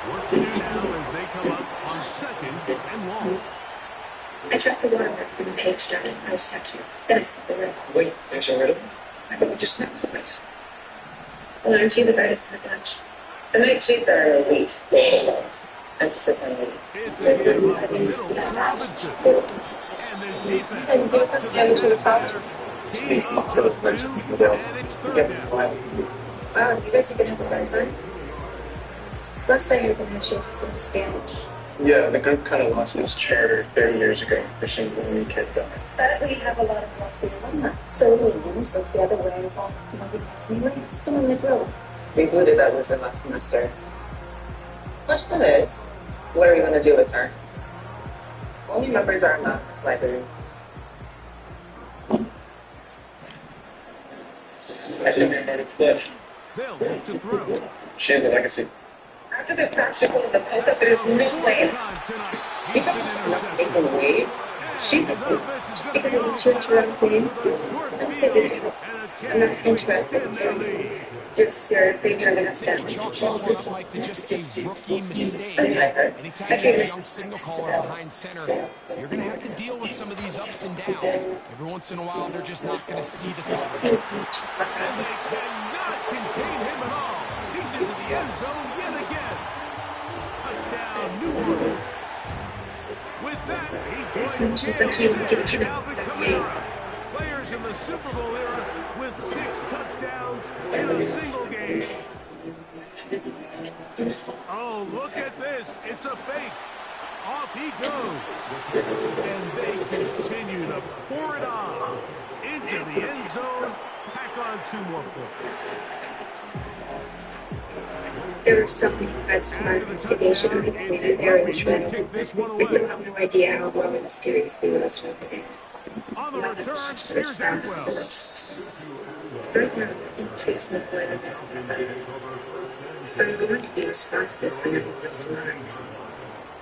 Work to do now as they come up on 2nd and long. I tracked the watermark from the page down in post section. Then I skipped the room. Wait, there's a riddle? I thought we just snapped the place. Well, aren't you the brightest in the bunch? The night shades are elite. Emphasis on elite. It's a give up the middle to Robinson. And this defense. And give us damage to the top. He's up to 2, and it's 3rd down. Wow, you guys are gonna have a fun time. Last I heard, the machines have been disbanded. Yeah, the group kind of lost its charter 30 years ago for shingling we kept up. But we have a lot of wealthy alumni. So we use looks the other way as long as nobody has any way. Someone like Will. We booted that loser last semester. Question is, what are we going to do with her? Only members are allowed in this library. I should be ready to flip. They'll look to throw. She has a legacy. After the practical and the polka, there's no plan. Time tonight. We He's talk been about intercepted. making waves. She's a His fool. offense is Just gonna because be it makes you into your own thing. with a short Don't say field the truth. and a I'm not chance to interested extend their lead. You're seriously driving us He down. chalked this one up, Mike, to just a rookie mistake. Anytime Anytime you have a young signal caller behind center, you're going to have to deal with some of these ups and downs. Every once in a while, they're just not going to see the coverage. And they cannot contain him at all. He's into the end zone yet again. Touchdown, New Orleans. With that, he joins Just like you, Kansas give it City. to Now me. becoming players in the Super Bowl era with 6 touchdowns in a single game. Oh, look at this. It's a fake. Off he goes. And they continue to pour it on. Into the end zone. Tack on 2 more points. There were so many threads to our investigation on the area shredded. We still have no idea how well and mysteriously rose from the day. On the return, here's Atwell. Right now, I think it takes more more than this. If I'm going to be responsible for your worst demise,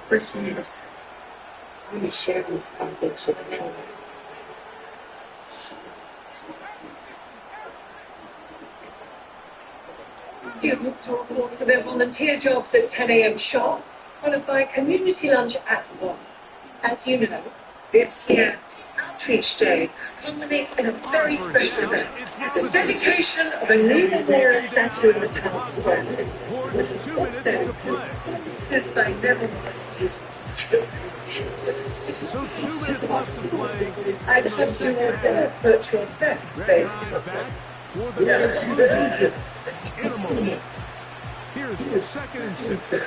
question is, I'm going to share this conflict with the men. Students are reported for their volunteer jobs at 10 a.m. sharp, followed by community lunch at 1. As you know, this year, Outreach Day culminates in a very special event. The dedication of a new memorial statue in the town square. Towards 2 minutes to play. This is by never lost. So 2 minutes left to play. I took you a virtual best, basically. For the conclusion in a moment. Here's second and 6.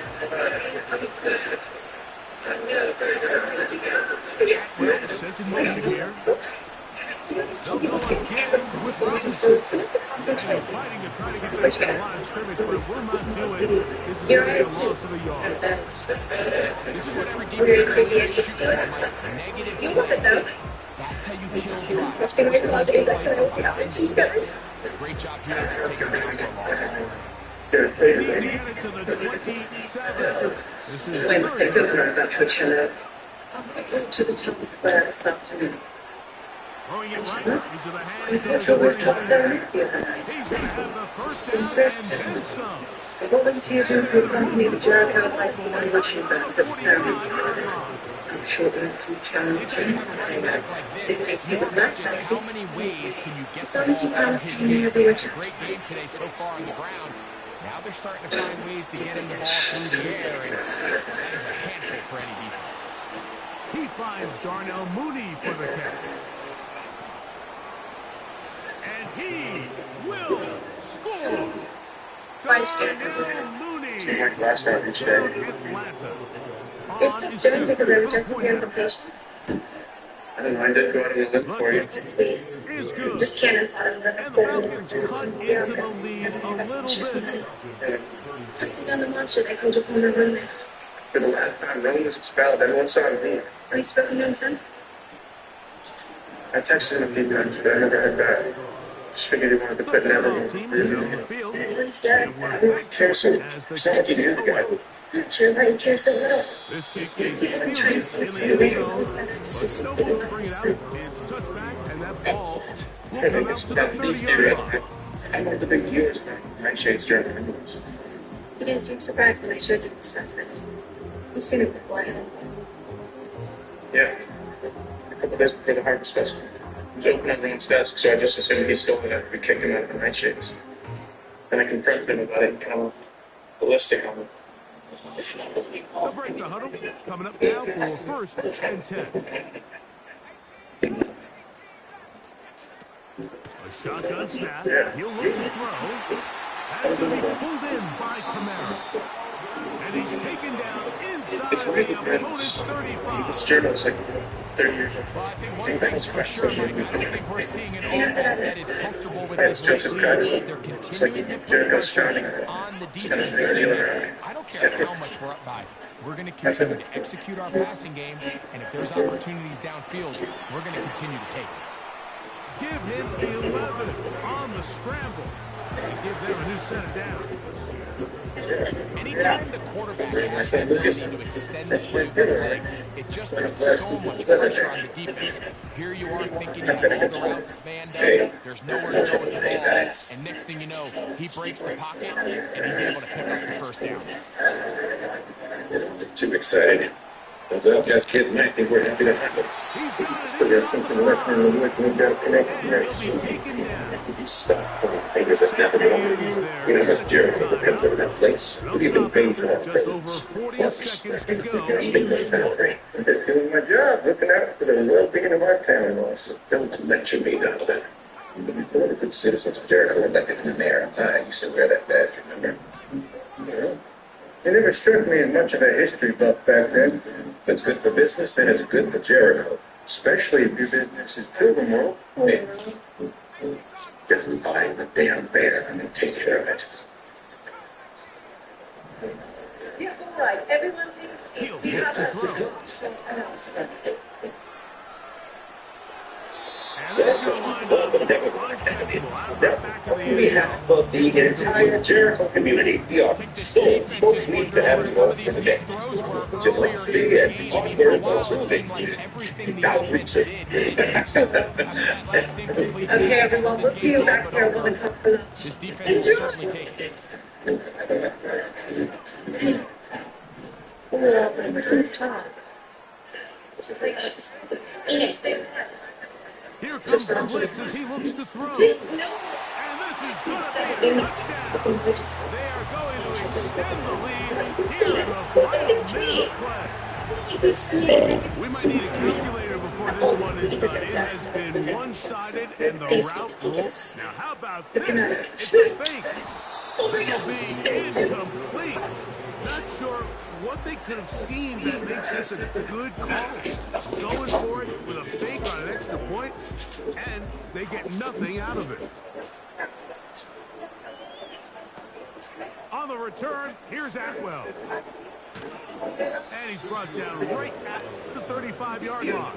Well, sent in motion here. They'll go again with Robinson. They're fighting to try to get back to the line of scrimmage, but it will not do it. This is going to be a loss of a yard. This is what every defense needs to shoot for, like negative plays. That's how you kill drives. Great job here taking down for a loss. They need to get it to the 27. This is Wednesday, Governor about Coachella. I'll to the town square this afternoon. throwing it right into the hands of Virtual the rooftop running ceremony back. the other night. He's going to have the first down Impressive. and then some. I volunteered to accompany the Jericho High School marching band at the ceremony. I'm sure it will be challenging. This takes me with Matt, Just thank how you. many ways can you get As the long as you ball out of promise his to me hands? as a It's a return. great game today so far on the ground. Now they're starting to find ways to get him the ball through the air, and that is a handful for any defense. He finds Darnell Mooney for the catch. And he will score. Darnell Mooney. Last time each day. Atlanta. It's so stupid because I rejected your invitation. I don't mind it. Go out and look for you. Please. Is good. Just cannon fodder. And the Falcons cut into the lead a little bit. Taking down the monster that killed your former roommate. For the last time Rome was expelled, everyone saw him leave. Have you spoken to him since? I texted him a few times, but I never heard back. Just figured he wanted to put Football never. team is out on the field. Everyone's dead. And we're back Care so. as the Sound like you kicks knew the guy. away. Not sure why you care so little. This kick is I'm fielded trying in to the see end you. zone, but no move to bring it out. It's touchback, and that ball will come out to the 30-yard line. I know the big deal is nightshades during the news. You didn't seem surprised when I showed you the assessment. You've seen it before, haven't you? Yeah. A couple days before the Harvest Festival. He was open on Rome's desk, so I just assumed he stole it after we kicked him out of the nightshades. Then I confronted him about it and kind of ballistic on him. They'll break the huddle. Coming up now for first and 10. A shotgun snap. He'll look to throw. That's going to be pulled in by Kamara. And he's taken down inside the opponent's 35. This journal's like 30 years old. Well, I think one thing's for sure, Mike. I don't think we're seeing an offense that is comfortable with this late lead. They're continuing to put pressure on the defense and say, I don't care how much we're up by. We're going to continue to execute our passing game, and if there's opportunities downfield, we're going to continue to take it. Give him 11 on the scramble. And give them a new set of downs. Anytime the quarterback has the ability to extend the play with his legs, it just puts so much pressure on the defense. Here you are thinking you have all the routes manned up, there's nowhere to go with the ball, and next thing you know, he breaks the pocket, and he's able to pick up the first down. Too excited. Those other guys, kids might think we're happy to have it. Still got something left in the woods and we've got to connect the You stop putting fingers at nothing at all. You know, Mr. Jericho depends on that place. We've even paid some of Just over 40 seconds to go. I'm just doing my job, looking out for the well-being of our town, boss. Don't mention me, Donovan. One of the good citizens of Jericho elected in the mayor. I used to wear that badge, remember? Yeah. It never struck me as much of a history buff back then. If it's good for business, then it's good for Jericho. Especially if your business is Pilgrim World. Hey, just buy the damn bear and then take care of it. Yes, all right. Everyone take a seat. He'll We look have to a throw. short announcement. And that's going to wind up uncatchable out of the back of the We end have zone. of the entire Jericho community. We are so fortunate to have you all in the day. Generosity and hard work also makes outreaches. Okay, everyone, we'll see you back here when we come for lunch. This defense will certainly take it. Ines, they Here comes comes the blitz as he looks to throw. And this is going to be a touchdown. They are going to extend the lead here in the final minute of play. We might need a calculator before this one is done. It has been one-sided and the route rolls. Now, how about this? It's a fake. This will be incomplete. Not sure what they could have seen that makes this a good call. Going for it with a fake on an extra point, and they get nothing out of it. On the return, here's Atwell. And he's brought down right at the 35-yard line.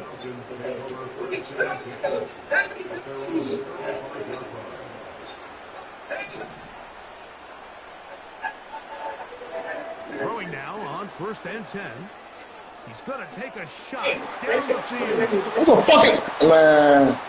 Throwing now on 1st and 10. He's going to take a shot down the field. That's a fucking man.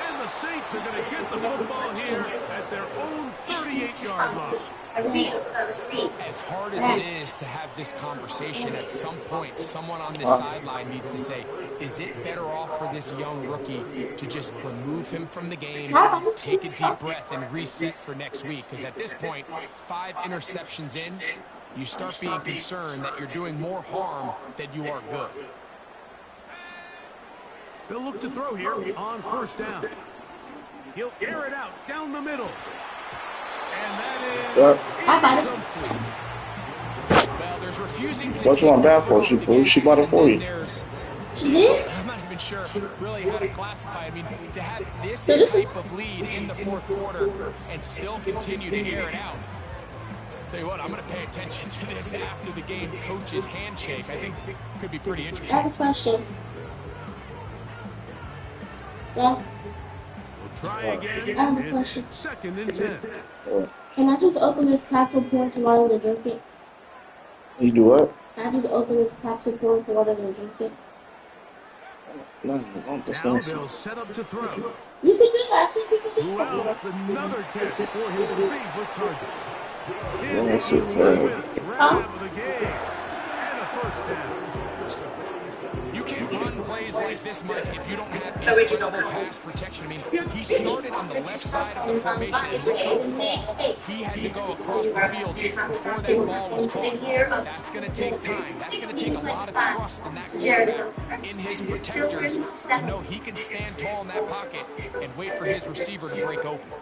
And the Saints are going to get the football here at their own 38-yard line. As hard as it is to have this conversation, at some point, someone on this sideline needs to say, is it better off for this young rookie to just remove him from the game, take a deep breath, and reset for next week? Because at this point, 5 interceptions in, you start being concerned that you're doing more harm than you are good. They'll look to throw here on 1st down. He'll air it out down the middle. And that is incomplete. Well, there's refusing to What's wrong bad for? She bought it for you. She did? I'm not even sure really how to classify. I mean, to have this type of lead in the 4th quarter and still continue to air it out. Tell you what, I'm going to pay attention to this after the game coach's handshake. I think it could be pretty interesting. I have a question. Yeah. Try again. I have a question. 2nd and 10. Can I just open this capsule point while I drink it? You do what? Can I just open this capsule point while I drink it? No, don't. That's Now nonsense. they'll set up to throw. You can do that. I see people do Who that. else? Another catch for his favorite target. Yeah, that's His it, 11th grab of the game. And a 1st down. You can't run plays like this, Mike, if you don't have incredible pass protection. I mean, he started on the left side of the formation, and look how far he had to go across the field before that ball was caught. That's going to take time. That's going to take a lot of trust in that quarterback, in his protectors, to know he can stand tall in that pocket and wait for his receiver to break open.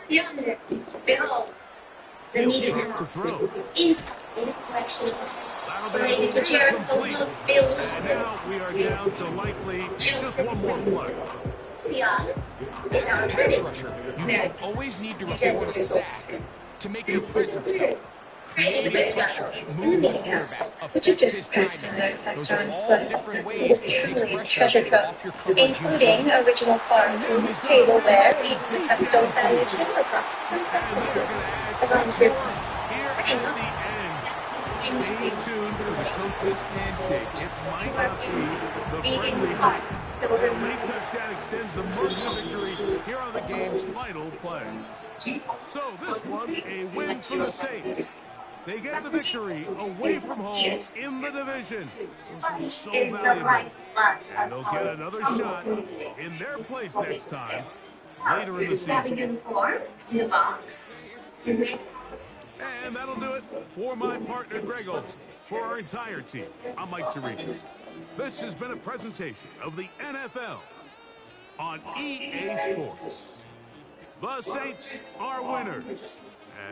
Yonder, behold, the meeting house is collection. Related to Jericho's most beloved. And now we are down to likely just one more play. Beyond. As a pass rusher, you don't always need to report a sack to make your presence felt. Create pressure, move the quarterback, affect his timing. Those are all different ways to take pressure off your coverage. Including original farm food, tableware, even the Pepstone family chamber practice and specimen. Around here. Here at the end. Stay tuned for the coach's handshake. It might not be the friendliest. The late touchdown extends the margin of victory here on the game's final play. So this one, a win for the Saints. They get the victory away from home in the division. This is so valuable. And they'll get another shot in their place next time, later in the season. And that'll do it for my partner, Grego. For our entire team, I'm Mike Tirico. This has been a presentation of the NFL on EA Sports. The Saints are winners.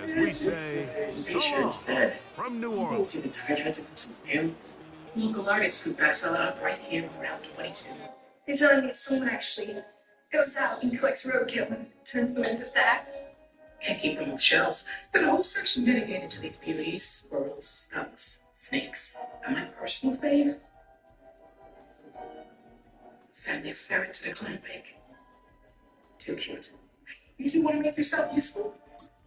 As we say, so long from New Orleans. Local artist who got fell out right here around 22. You're telling me someone actually goes out and collects roadkill and turns them into fat? Can't keep them on shelves. But a whole section dedicated to these beauties, squirrels, skunks, snakes. And my personal fave? Family of ferrets in a clam bake. Too cute. You want to make yourself useful?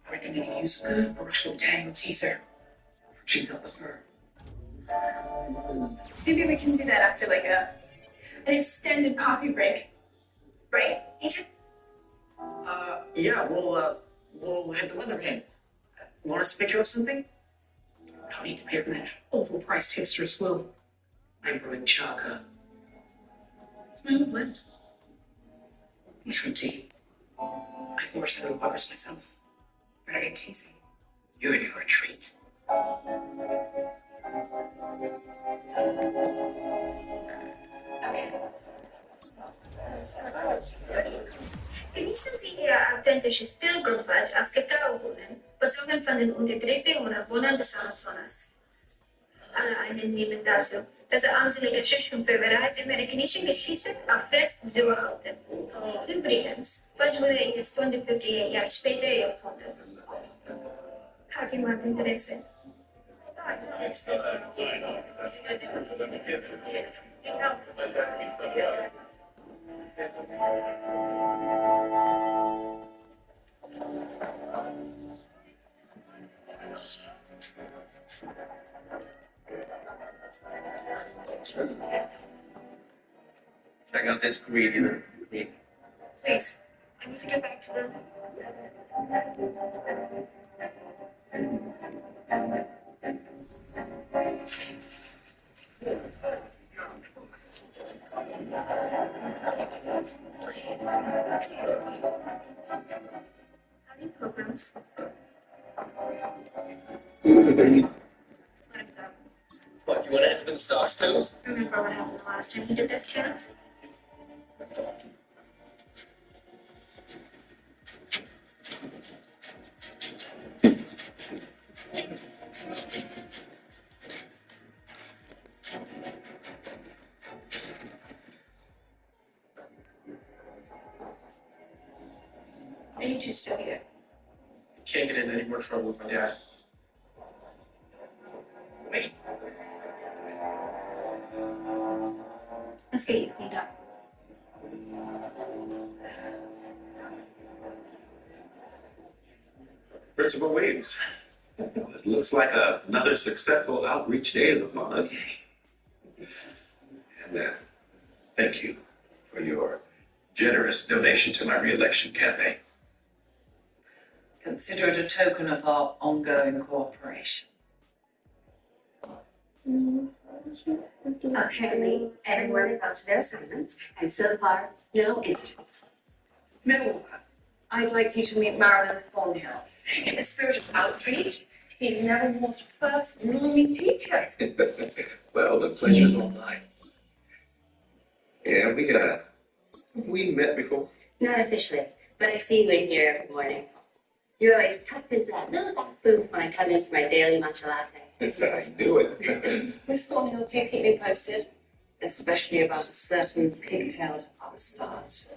I reckon they can use a good brushable tangle teaser. She's up the fur. Maybe we can do that after like an extended coffee break. Right, Agent? Yeah, we'll hit the weather game. Want us to pick you up something? I'll need to pay for that awful-priced hipster swill. I'm brewing chaga. It's my own blend. Mushroom tea. I forged through the buggers myself. But I get teasing. You're in for a treat. Genießen Sie Ihr authentisches Pilgerpfad als Kakaobohnen, bezogen von den unterdrückten Ureinwohnern des Amazonas. Alle Einnahmen dazu, dass armselige Schiffschumpferei amerikanische Geschichte auf Fest durchhalten. Übrigens, was wurde erst 250 Jahre später erfunden? Hat jemand Interesse? Check out this green. Please, I need to get back to them. How many programs? What, you want to enter the stocks too? Remember what happened the last time we did this, Chance? Are you two still here? Can't get into any more trouble with my dad. Wait. Let's get you cleaned up. Principal Williams. It looks like another successful outreach day is upon us. And thank you for your generous donation to my re-election campaign. Consider it a token of our ongoing cooperation. Apparently, everyone is up to their assignments, and so far, no incidents. Milwaukee, I'd like you to meet Marilyn Thornhill. In the spirit of outreach, he's Nevermore's first normie teacher. Well, the pleasure's all mine. Yeah, we met before. Not officially, but I see you in here every morning. You're always tucked into that little back booth when I come in for my daily matcha latte. I knew it. Miss Thornhill, please keep me posted, especially about a certain pigtailed upstart.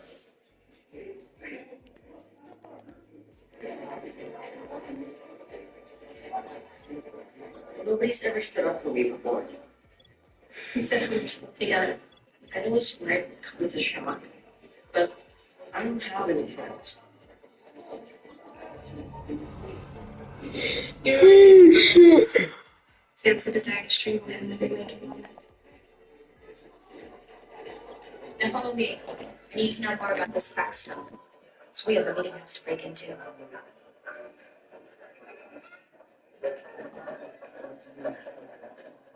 Nobody's ever stood up for me before. He said we were still together. I know it's might come as a shock, but I don't have any friends. Sense the desire to streamline and every way convenient. Now follow me. I need to know more about this crack stone. So we have a meeting has to break into.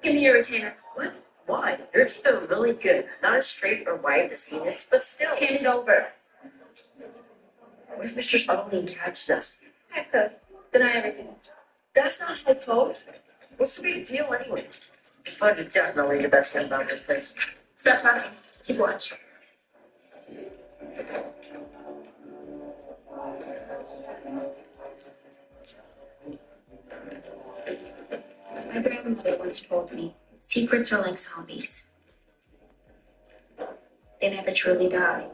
Give me your retainer. What? Why? Your teeth are really good. Not as straight or wide as Phoenix, but still. Hand it over. What if Mr. Spaulding catches us? I could. Deny everything. That's not how I told. What's the big deal anyway? Fun is definitely the best thing about this place. Stop talking. Keep watch. My grandmother once told me, secrets are like zombies. They never truly die.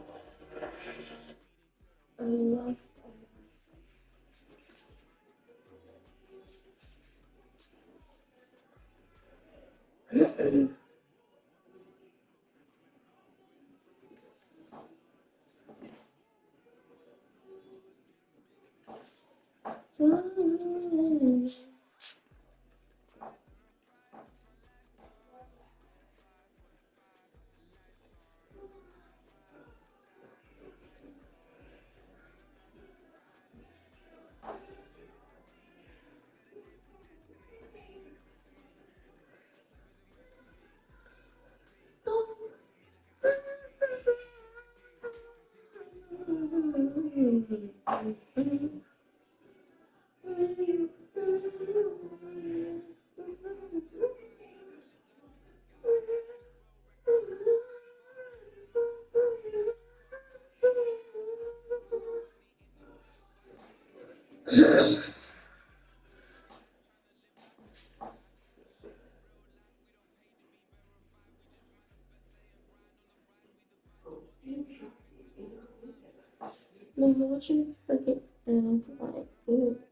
No, what you forget? Like,